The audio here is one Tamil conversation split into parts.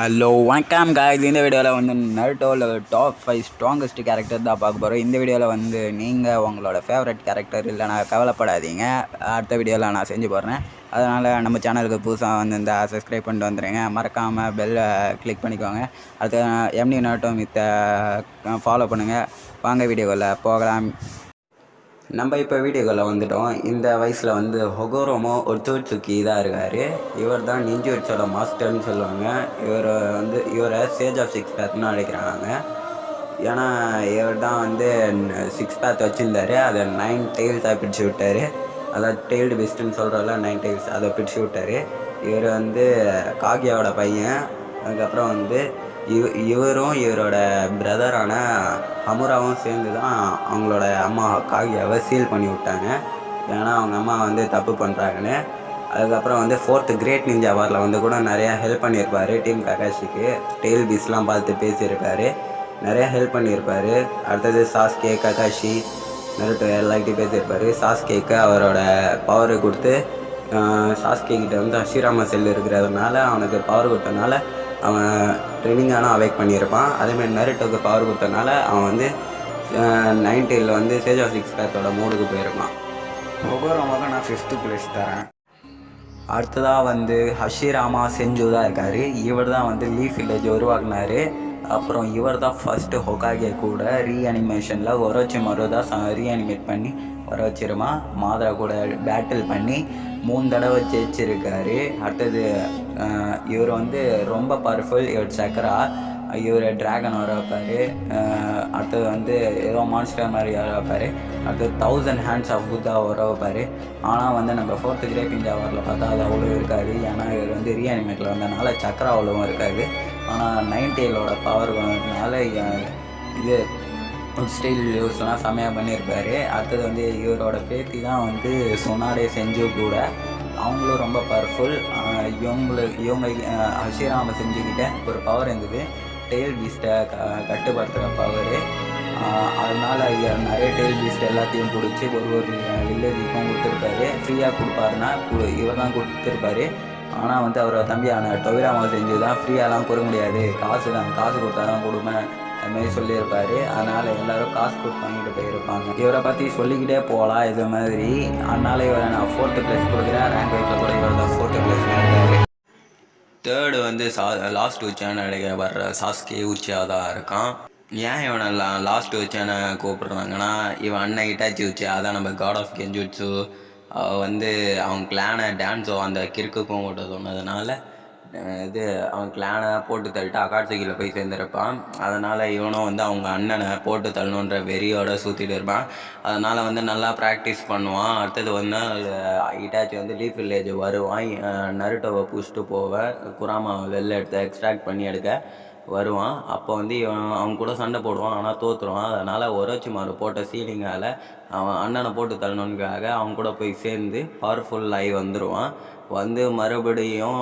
ஹலோ வணக்கம் guys. இந்த வீடியோவில் வந்து நருட்டோவில் டாப் 5 ஸ்ட்ராங்கஸ்ட் கேரக்டர் தான் பார்க்க போகிறோம். இந்த வீடியோவில் வந்து நீங்கள் உங்களோட ஃபேவரட் கேரக்டர் இல்லைனா கவலைப்படாதீங்க, அடுத்த வீடியோவில் நான் செஞ்சு போடுறேன். அதனால் நம்ம சேனலுக்கு புதுசாக வந்து இந்த சப்ஸ்கிரைப் பண்ணிட்டு வந்துடுங்க, மறக்காமல் பெல்லை கிளிக் பண்ணிக்கோங்க. அடுத்து எம்டி நருட்டோ மித்த ஃபாலோ பண்ணுங்கள். வாங்க வீடியோவில் போகலாம். நம்ம இப்போ வீடியோக்குள்ளே வந்துட்டோம். இந்த வயசில் வந்து ஹொகோரோமோ ஒட்சுட்சுகி தான் இருக்கார். இவர் தான் நிஞ்சுட்சோட மாஸ்டர்னு சொல்லுவாங்க. இவரை சேஜ் ஆஃப் சிக்ஸ் பேத்னு அழைக்கிறாங்க. ஏன்னா இவர் தான் வந்து 6 பேத் வச்சுருந்தார், அதை 9 டெயில்ஸாக பிடிச்சி விட்டார். அதாவது டெய்ல்டு பெஸ்ட்டுன்னு சொல்கிறோம்ல, 9 டெயில்ஸ் அதை பிடிச்சி விட்டார். இவர் வந்து காகியாவோட பையன். அதுக்கப்புறம் வந்து இவரும் இவரோட பிரதரான ஹமுராவும் சேர்ந்து தான் அவங்களோட அம்மா காகியாவை சீல் பண்ணி விட்டாங்க. ஏன்னா அவங்க அம்மா வந்து தப்பு பண்ணுறாங்கன்னு. அதுக்கப்புறம் வந்து 4th கிரேட் நிஞ்சா வாரில் வந்து கூட நிறையா ஹெல்ப் பண்ணியிருப்பார் டீம் ககாஷிக்கு. டெய்ல் பீஸ்லாம் பார்த்து பேசியிருக்காரு, நிறையா ஹெல்ப் பண்ணியிருப்பார். அடுத்தது சாஸ்கே, ககாஷி, நருட்டோ எல்லார்கிட்டையும் பேசியிருப்பார். சாஸ்கேக்கு அவரோட பவரை கொடுத்து, சாஸ்கே கிட்ட வந்து ஹஷிராமா செல் இருக்கிறதுனால அவனுக்கு பவர் கொடுத்தனால அவன் ட்ரெயினிங்கான அவேக் பண்ணியிருப்பான். அதேமாதிரி நருட்டோக்கு பவர் கொடுத்தனால அவன் வந்து 90ல் வந்து சேஜ் ஆஃப் சிக்ஸ் பேத்தோட மோடுக்கு போயிருப்பான். ஹொகோரோமாவுக்கு நான் 5th பிளேஸ் தரேன். அடுத்ததாக வந்து ஹஷிராமா செஞ்சு தான் இருக்கார். இவர் தான் வந்து லீஃப் வில்லேஜ் உருவாக்குனார். அப்புறம் இவர் தான் ஃபஸ்ட்டு ஹொகாகே கூட ரீஅனிமேஷனில் ஒரோச்சிமாரு தான் ரீஅனிமேட் பண்ணி ஒரோச்சிருமா மாதரா கூட பேட்டில் பண்ணி 3 தடவை ஜெயிச்சிருக்காரு. அடுத்தது இவர் வந்து ரொம்ப பவர்ஃபுல். இவர் சக்கரா, இவர் ட்ராகன் வர வைப்பார். அடுத்தது வந்து ஏதோ மான்ஸ்டர் மாதிரி வர வைப்பார். அடுத்தது 1000 ஹேண்ட்ஸ் ஆஃப் புத்தா வர வைப்பார். ஆனால் வந்து நம்ம 4th கிரேட் நிஞ்சா வாரில் பார்த்தா அது அவ்வளோ இருக்காது. ஏன்னா இவர் வந்து ரீஅனிமேட்டில் வந்ததுனால சக்கரா அவ்வளோவும் இருக்காது. ஆனால் 90லோட பவர் வந்ததுனால இது ஸ்டைல் யூஸ்லாம் செம்மையாக பண்ணியிருப்பார். அடுத்தது வந்து இவரோட பேத்தி தான் வந்து சொனாடே செஞ்சு கூட, அவங்களும் ரொம்ப பவர்ஃபுல். இவங்க ஹஷிராமா செஞ்சுக்கிட்ட ஒரு பவர் இருந்தது, டெய்ல் பீஸ்ட்டை கட்டுப்படுத்துகிற பவர். அதனால் நிறைய டெய்ல் பீஸ்ட் எல்லாத்தையும் பிடிச்சி ஒரு வில்லேஜுக்கும் கொடுத்துருப்பாரு. ஃப்ரீயாக கொடுப்பாருன்னா இவர் தான் கொடுத்துருப்பாரு. ஆனால் வந்து அவரோட தம்பியான டொவிராமா செஞ்சு தான் ஃப்ரீயாலாம் கொடுக்க முடியாது, காசு கொடுத்தா தான் கொடுப்பேன் அதுமாதிரி சொல்லியிருப்பார். அதனால் எல்லோரும் காசு கொடுத்து வாங்கிட்டு போயிருப்பாங்க. இவரை பற்றி சொல்லிக்கிட்டே போகலாம் இது மாதிரி. அதனால் இவரை நான் 4th பிளேஸ் கொடுக்குறேன். ரேங்க் வைஸில் கூட இவர் தான் 4th பிளேஸ் இருக்காரு. 3rd வந்து லாஸ்ட் உச்சான்னு அழைக்க வர்ற சாஸ்கே உச்சியாக தான் இருக்கான். ஏன் இவனை லாஸ்ட் உச்சான்னு கூப்பிட்றாங்கன்னா, இவன் அண்ணன் இட்டாச்சி உச்சியா அதான் நம்ம காட் ஆஃப் கெஞ்சுட்ஸு வந்து அவன் கிளானை டான்ஸோ அந்த கிறுக்குக்கும் ஓட்ட சொன்னதுனால இது அவன் கிளானை போட்டு தள்ளிட்டு அகாட்சுகியில் போய் சேர்ந்துருப்பான். அதனால் இவனும் வந்து அவங்க அண்ணனை போட்டு தள்ளணுன்ற வெறியோட சுற்றிட்டு இருப்பான். அதனால் வந்து நல்லா ப்ராக்டிஸ் பண்ணுவான். அடுத்தது வந்து இட்டாச்சி வந்து லீஃப் வில்லேஜ் வருவான். நருட்டோவை புஷ்ட்டு போவேன், குராமாவை வெளில எடுத்து எக்ஸ்ட்ராக்ட் பண்ணி எடுக்க வருவான். அப்போ வந்து அவன் கூட சண்டை போடுவான், ஆனால் தோற்றுருவான். அதனால் ஒரோச்சிமாரு போட்ட சீலிங்கால் அவன் அண்ணனை போட்டு தள்ளணுன்னுக்காக அவன் கூட போய் சேர்ந்து பவர்ஃபுல் ஆகி வந்துடுவான். வந்து மறுபடியும்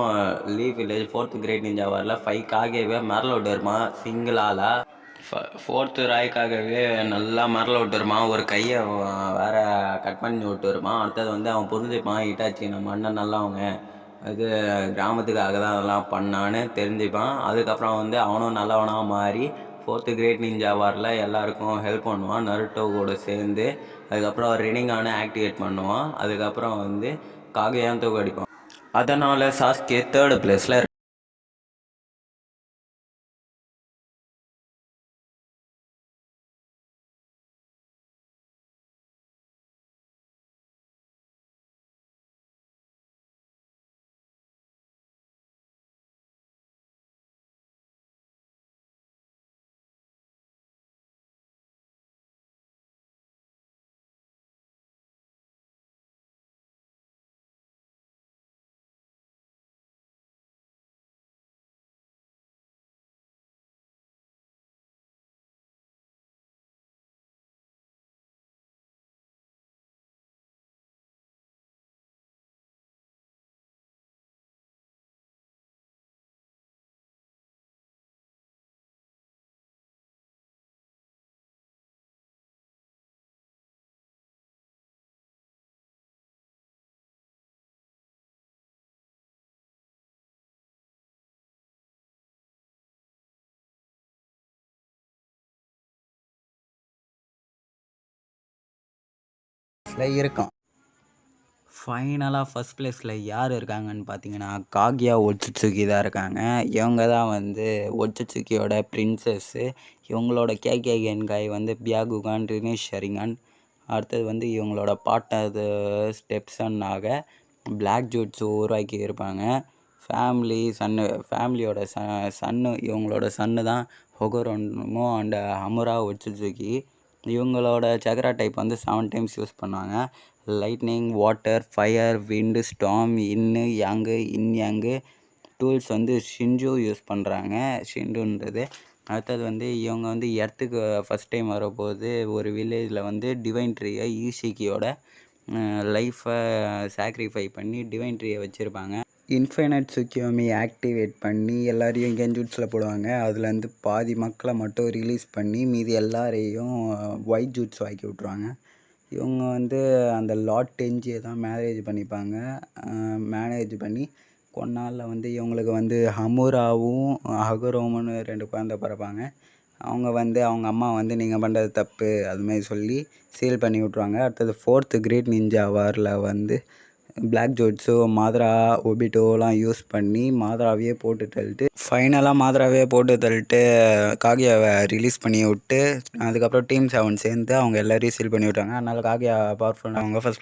leaf village 4th great ninja வாரில் 5 காகவே மரல விட்டுருப்பான் சிங்கிளால். 4th ராய்க்காகவே நல்லா மரல விட்டுருப்பான், ஒரு கையை வேறு கட் பண்ணி விட்டுருப்பான். அடுத்தது வந்து அவன் புரிஞ்சுப்பான், இட்டாச்சி நம்ம அண்ணன் நல்லவங்க, இது கிராமத்துக்காக தான் அதெல்லாம் பண்ணான்னு தெரிஞ்சுப்பான். அதுக்கப்புறம் வந்து அவனும் நல்லவனாக மாறி 4th கிரேட் நிஞ்சா வாரில் எல்லாருக்கும் ஹெல்ப் பண்ணுவான் நருட்டோ கூட சேர்ந்து. அதுக்கப்புறம் ரினிங்கான ஆக்டிவேட் பண்ணுவான். அதுக்கப்புறம் வந்து காகையான் தூக்கு அடிப்பான். அதனால் சாஸ்கே 3rd பிளேஸில் பிளேஸில் இருக்கான். ஃபைனலாக ஃபஸ்ட் ப்ளேஸில் யார் இருக்காங்கன்னு பார்த்தீங்கன்னா காகியா ஒட்சுட்சுகி தான் இருக்காங்க. இவங்க தான் வந்து ஒட்சுட்சுகியோட பிரின்சஸ்ஸு. இவங்களோட கேகே கென்காய் வந்து பியாகுகான் ரினேஷ் ஷரிங்கான். அடுத்தது வந்து இவங்களோட பாட்டது ஸ்டெப்சன்னாக பிளாக் ஜூட்ஸு உருவாக்கி இருப்பாங்க. ஃபேமிலியோட சன்னு இவங்களோட சன்னு தான் ஹொகோரோமோ அண்ட் ஹமுரா ஒட்சுட்சுகி. இவங்களோட சக்ரா டைப் வந்து 7 டைம்ஸ் யூஸ் பண்ணுவாங்க. லைட்னிங், வாட்டர், ஃபயர், விண்டு, ஸ்டார்ம், இன் யாங்கு. டூல்ஸ் வந்து ஷின்ஜு யூஸ் பண்ணுறாங்க. ஷின்டுன்றது. அடுத்தது வந்து இவங்க வந்து எர்த்துக்கு ஃபஸ்ட் டைம் வரப்போது ஒரு வில்லேஜில் வந்து டிவைன் ட்ரீயை ஈஷிக்கியோட லைஃப்பை சாக்ரிஃபை பண்ணி டிவைன் ட்ரீயை வச்சுருப்பாங்க. இன்ஃபைனைட் சுக்கியோமி ஆக்டிவேட் பண்ணி எல்லாரையும் கென்ஜூட்ஸில் போடுவாங்க. அதுலேருந்து பாதி மக்களை மட்டும் ரிலீஸ் பண்ணி மீதி எல்லாரையும் ஒயிட் ஜூட்ஸ் ஆக்கி விட்ருவாங்க. இவங்க வந்து அந்த லார்ட் டெஞ்சியை தான் மேரேஜ் பண்ணிப்பாங்க. மேனேஜ் பண்ணி கொஞ்ச நாளில் வந்து இவங்களுக்கு வந்து ஹமுராவும் ஹகுரோமுன்னு 2 குழந்தை பிறப்பாங்க. அவங்க வந்து அவங்க அம்மா வந்து நீங்கள் பண்ணுறது தப்பு அதுமாதிரி சொல்லி சீல் பண்ணி விட்ருவாங்க. அடுத்தது 4th கிரேட் நிஞ்சா வாரில் வந்து பிளாக் ஜோட்ஸு, மாத்ரா, ஒபிட்டோலாம் யூஸ் பண்ணி மாத்ராவையே போட்டு தள்ளிட்டு ஃபைனலாக மாத்ராவே போட்டு தள்ளிட்டு காகியாவை ரிலீஸ் பண்ணி விட்டு அதுக்கப்புறம் டீம் 7 சேர்ந்து அவங்க எல்லாரையும் சீல் பண்ணி விட்டாங்க. அதனால் காகியா பவர்ஃபுல்லாக அவங்க ஃபஸ்ட்